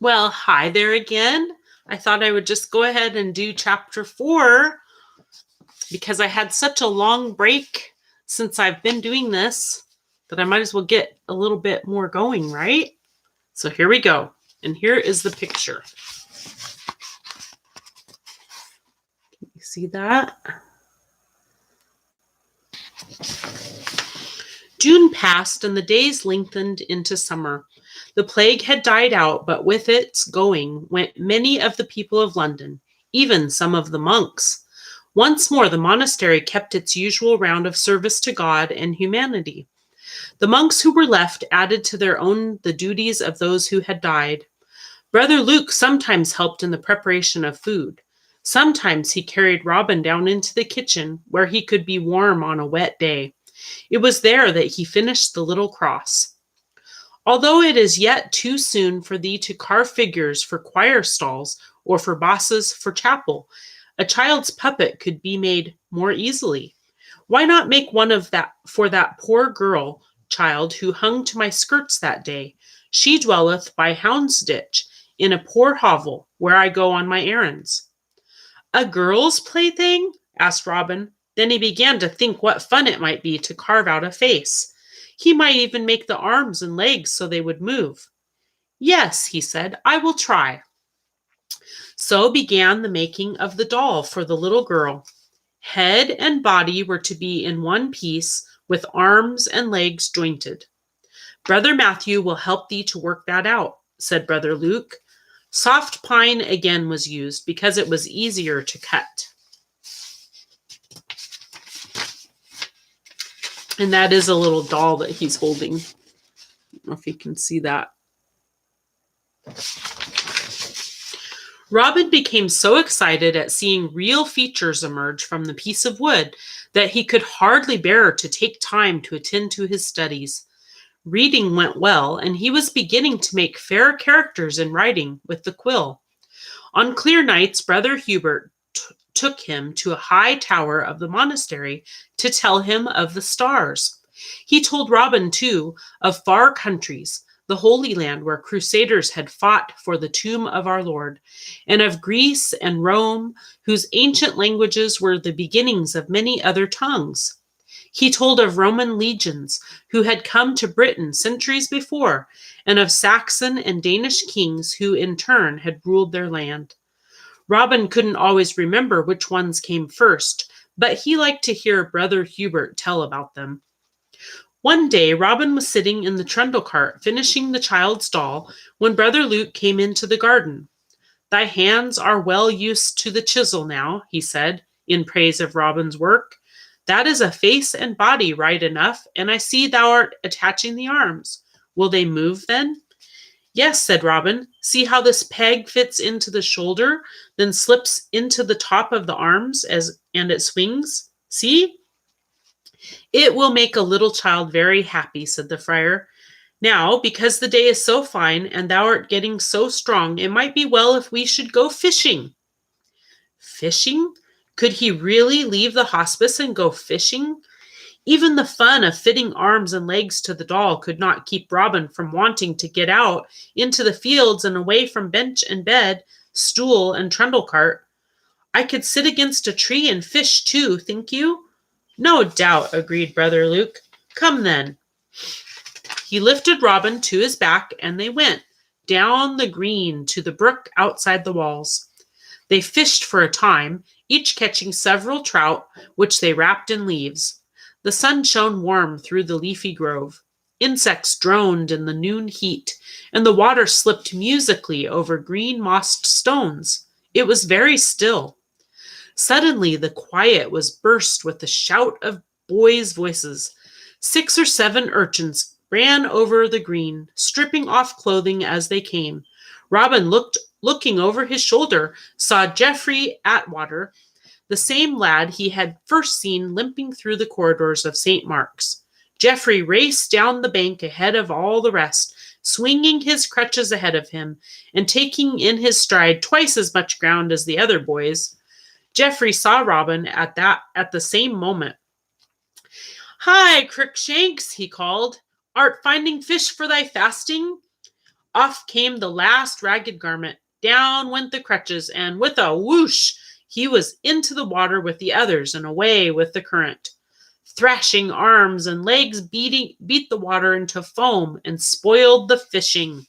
Well, hi there again. I thought I would just go ahead and do chapter 4 because I had such a long break since I've been doing this that I might as well get a little bit more going, right? So here we go. And here is the picture. Can you see that? June passed and the days lengthened into summer. The plague had died out, but with its going went many of the people of London, even some of the monks. Once more, the monastery kept its usual round of service to God and humanity. The monks who were left added to their own the duties of those who had died. Brother Luke sometimes helped in the preparation of food. Sometimes he carried Robin down into the kitchen, where he could be warm on a wet day. It was there that he finished the little cross. Although it is yet too soon for thee to carve figures for choir stalls or for bosses for chapel, a child's puppet could be made more easily. Why not make one of that for that poor girl child who hung to my skirts that day? She dwelleth by Houndsditch, in a poor hovel where I go on my errands. A girl's plaything? Asked Robin. Then he began to think what fun it might be to carve out a face. He might even make the arms and legs so they would move. Yes, he said, I will try. So began the making of the doll for the little girl. Head and body were to be in one piece, with arms and legs jointed. Brother Matthew will help thee to work that out, said Brother Luke. Soft pine again was used because it was easier to cut. And that is a little doll that he's holding. I don't know if you can see that. Robin became so excited at seeing real features emerge from the piece of wood that he could hardly bear to take time to attend to his studies. Reading went well, and he was beginning to make fair characters in writing with the quill. On clear nights, Brother Hubert took him to a high tower of the monastery to tell him of the stars. He told Robin, too, of far countries, the Holy Land where crusaders had fought for the tomb of our Lord, and of Greece and Rome, whose ancient languages were the beginnings of many other tongues. He told of Roman legions who had come to Britain centuries before, and of Saxon and Danish kings who in turn had ruled their land. Robin couldn't always remember which ones came first, but he liked to hear Brother Hubert tell about them. One day, Robin was sitting in the trundle cart finishing the child's doll when Brother Luke came into the garden. Thy hands are well used to the chisel now, he said, in praise of Robin's work. That is a face and body right enough, and I see thou art attaching the arms. Will they move then? Yes, said Robin. See how this peg fits into the shoulder, then slips into the top of the arms and it swings? See? It will make a little child very happy, said the friar. Now, because the day is so fine and thou art getting so strong, it might be well if we should go fishing. Fishing? Could he really leave the hospice and go fishing? Even the fun of fitting arms and legs to the doll could not keep Robin from wanting to get out into the fields and away from bench and bed, stool and trundle cart. I could sit against a tree and fish too, think you? No doubt, agreed Brother Luke. Come then. He lifted Robin to his back, and they went down the green to the brook outside the walls. They fished for a time, each catching several trout, which they wrapped in leaves. The sun shone warm through the leafy grove. Insects droned in the noon heat, and the water slipped musically over green mossed stones. It was very still. Suddenly the quiet was burst with the shout of boys' voices. 6 or 7 urchins ran over the green, stripping off clothing as they came. Robin, looking over his shoulder, saw Geoffrey Atwater, the same lad he had first seen limping through the corridors of St. Mark's. Geoffrey raced down the bank ahead of all the rest, swinging his crutches ahead of him and taking in his stride twice as much ground as the other boys. Geoffrey saw Robin at the same moment. Hi, Crookshanks, he called. Art finding fish for thy fasting? Off came the last ragged garment, down went the crutches, and with a whoosh, he was into the water with the others and away with the current. Thrashing arms and legs beat the water into foam and spoiled the fishing.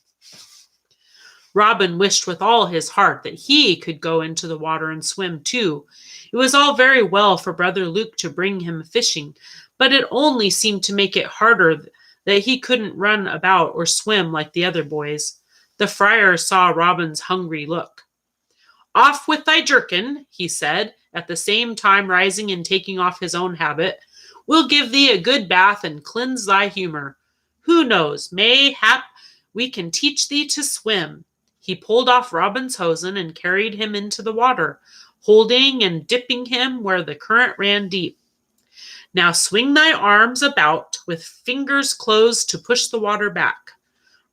Robin wished with all his heart that he could go into the water and swim too. It was all very well for Brother Luke to bring him fishing, but it only seemed to make it harder that he couldn't run about or swim like the other boys. The friar saw Robin's hungry look. "Off with thy jerkin," he said, at the same time rising and taking off his own habit. "We'll give thee a good bath and cleanse thy humor. Who knows, mayhap we can teach thee to swim." He pulled off Robin's hosen and carried him into the water, holding and dipping him where the current ran deep. "Now swing thy arms about with fingers closed to push the water back."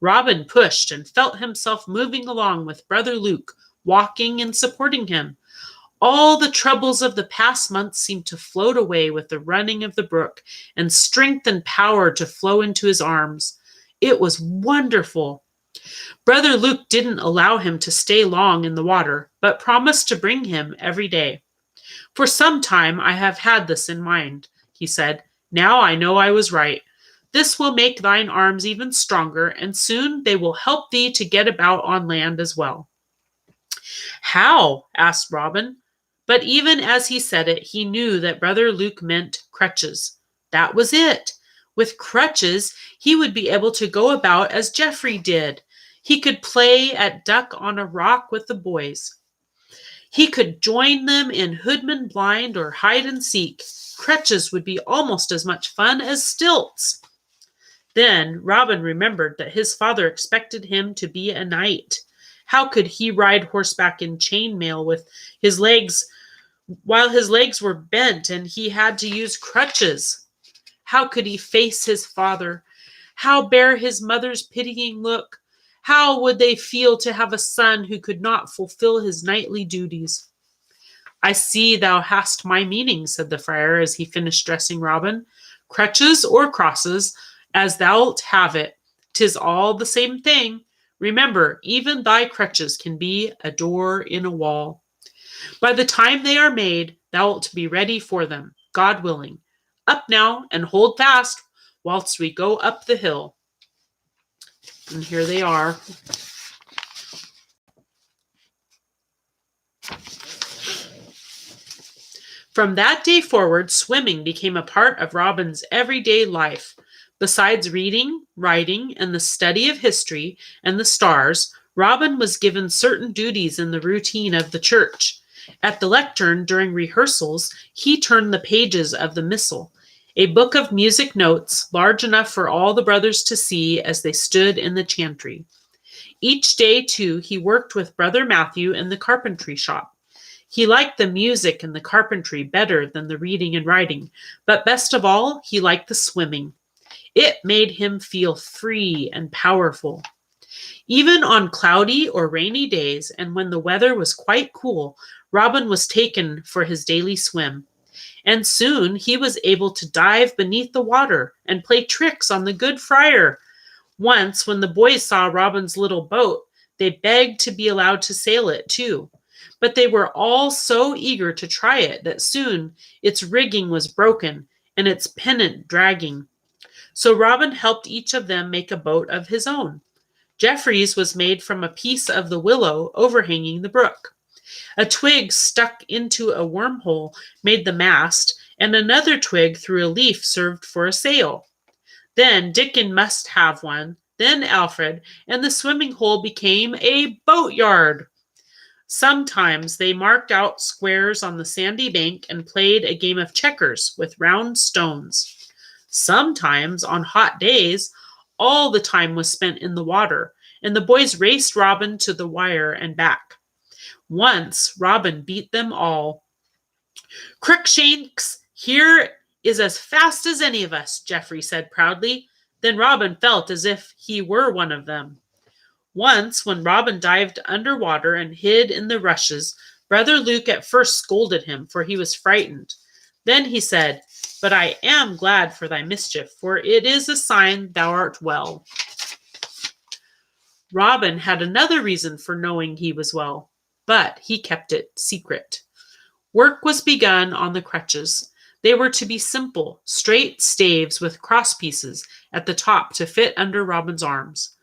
Robin pushed and felt himself moving along with Brother Luke, walking and supporting him. All the troubles of the past months seemed to float away with the running of the brook, and strength and power to flow into his arms. It was wonderful. Brother Luke didn't allow him to stay long in the water, but promised to bring him every day. "For some time I have had this in mind," he said. "Now I know I was right. This will make thine arms even stronger, and soon they will help thee to get about on land as well." "How?" asked Robin. But even as he said it, he knew that Brother Luke meant crutches. That was it. With crutches, he would be able to go about as Geoffrey did. He could play at duck on a rock with the boys. He could join them in hoodman blind or hide and seek. Crutches would be almost as much fun as stilts. Then Robin remembered that his father expected him to be a knight. How could he ride horseback in chainmail with his legs while his legs were bent and he had to use crutches? How could he face his father? How bear his mother's pitying look? How would they feel to have a son who could not fulfill his knightly duties? "I see thou hast my meaning," said the friar as he finished dressing Robin. "Crutches or crosses, as thou'lt have it, 'tis all the same thing. Remember, even thy crutches can be a door in a wall. By the time they are made, thou'lt be ready for them, God willing. Up now, and hold fast, whilst we go up the hill." And here they are. From that day forward, swimming became a part of Robin's everyday life. Besides reading, writing, and the study of history and the stars, Robin was given certain duties in the routine of the church. At the lectern during rehearsals, he turned the pages of the Missal, a book of music notes large enough for all the brothers to see as they stood in the chantry. Each day, too, he worked with Brother Matthew in the carpentry shop. He liked the music and the carpentry better than the reading and writing, but best of all, he liked the swimming. It made him feel free and powerful. Even on cloudy or rainy days, and when the weather was quite cool, Robin was taken for his daily swim. And soon he was able to dive beneath the water and play tricks on the good friar. Once, when the boys saw Robin's little boat, they begged to be allowed to sail it too. But they were all so eager to try it that soon its rigging was broken and its pennant dragging. So Robin helped each of them make a boat of his own. Geoffrey's was made from a piece of the willow overhanging the brook. A twig stuck into a wormhole made the mast, and another twig through a leaf served for a sail. Then Dickon must have one, then Alfred, and the swimming hole became a boatyard. Sometimes they marked out squares on the sandy bank and played a game of checkers with round stones. Sometimes, on hot days, all the time was spent in the water, and the boys raced Robin to the wire and back. Once, Robin beat them all. "Crookshanks here is as fast as any of us," Geoffrey said proudly. Then Robin felt as if he were one of them. Once, when Robin dived underwater and hid in the rushes, Brother Luke at first scolded him, for he was frightened. Then he said, "But I am glad for thy mischief, for it is a sign thou art well." Robin had another reason for knowing he was well, but he kept it secret. Work was begun on the crutches. They were to be simple, straight staves with crosspieces at the top to fit under Robin's arms.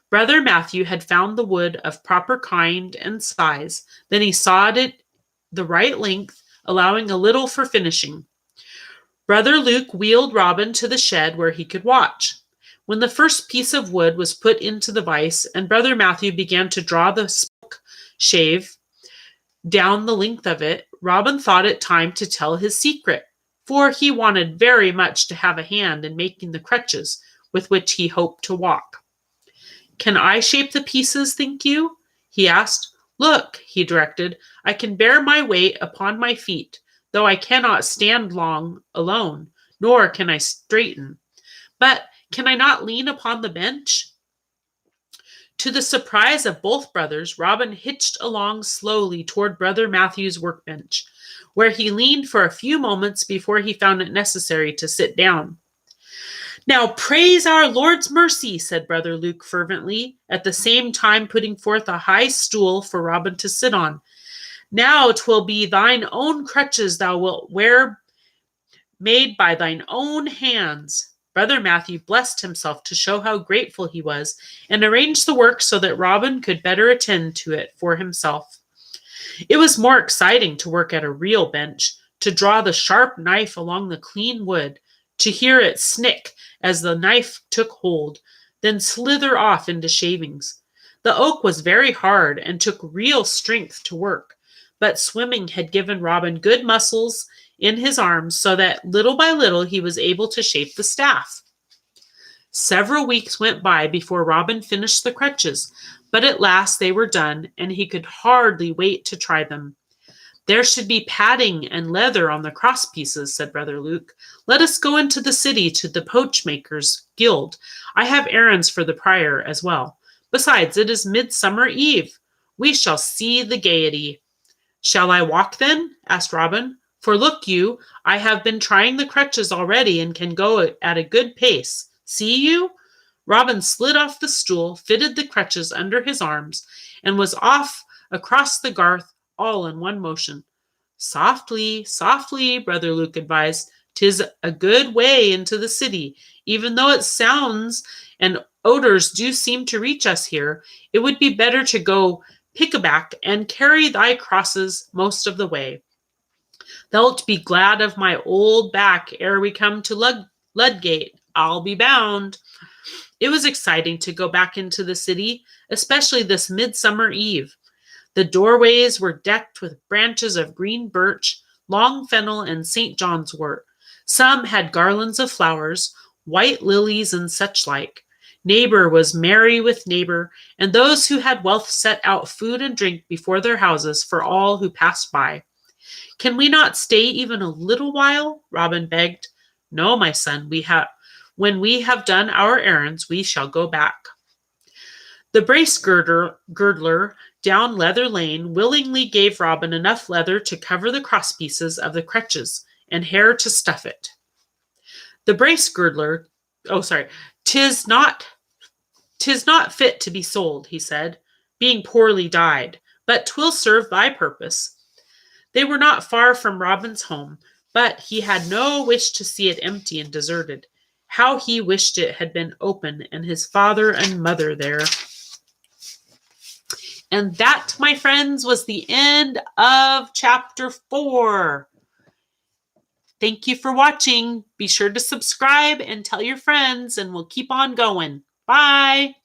Brother Matthew had found the wood of proper kind and size. Then he sawed it the right length, allowing a little for finishing. Brother Luke wheeled Robin to the shed where he could watch. When the first piece of wood was put into the vise and Brother Matthew began to draw the spoke shave down the length of it, Robin thought it time to tell his secret, for he wanted very much to have a hand in making the crutches with which he hoped to walk. "Can I shape the pieces, think you?" he asked. "Look," he directed, "I can bear my weight upon my feet, though I cannot stand long alone, nor can I straighten. But can I not lean upon the bench?" To the surprise of both brothers, Robin hitched along slowly toward Brother Matthew's workbench, where he leaned for a few moments before he found it necessary to sit down. "Now praise our Lord's mercy," said Brother Luke fervently, at the same time putting forth a high stool for Robin to sit on. "Now 'twill be thine own crutches thou wilt wear, made by thine own hands." Brother Matthew blessed himself to show how grateful he was, and arranged the work so that Robin could better attend to it for himself. It was more exciting to work at a real bench, to draw the sharp knife along the clean wood, to hear it snick as the knife took hold, then slither off into shavings. The oak was very hard and took real strength to work, but swimming had given Robin good muscles in his arms so that little by little he was able to shape the staff. Several weeks went by before Robin finished the crutches, but at last they were done, and he could hardly wait to try them. "There should be padding and leather on the crosspieces," said Brother Luke. "Let us go into the city to the Poachmakers' Guild. I have errands for the prior as well. Besides, it is Midsummer Eve. We shall see the gaiety." "Shall I walk then?" asked Robin. "For look you, I have been trying the crutches already and can go at a good pace. See you?" Robin slid off the stool, fitted the crutches under his arms, and was off across the garth all in one motion. "Softly, softly," Brother Luke advised. "'Tis a good way into the city. Even though its sounds and odors do seem to reach us here, it would be better to go pickaback and carry thy crosses most of the way. Thou'lt be glad of my old back ere we come to Ludgate, I'll be bound." It was exciting to go back into the city, especially this midsummer eve. The doorways were decked with branches of green birch, long fennel, and St. John's wort. Some had garlands of flowers, white lilies, and such like. Neighbor was merry with neighbor, and those who had wealth set out food and drink before their houses for all who passed by. "Can we not stay even a little while?" Robin begged. "No, my son, when we have done our errands, we shall go back." The girdler down Leather Lane willingly gave Robin enough leather to cover the crosspieces of the crutches and hair to stuff it. The "'Tis not fit to be sold," he said, "being poorly dyed, but 'twill serve thy purpose." They were not far from Robin's home, but he had no wish to see it empty and deserted. How he wished it had been open and his father and mother there. And that, my friends, was the end of chapter 4. Thank you for watching. Be sure to subscribe and tell your friends, and we'll keep on going. Bye.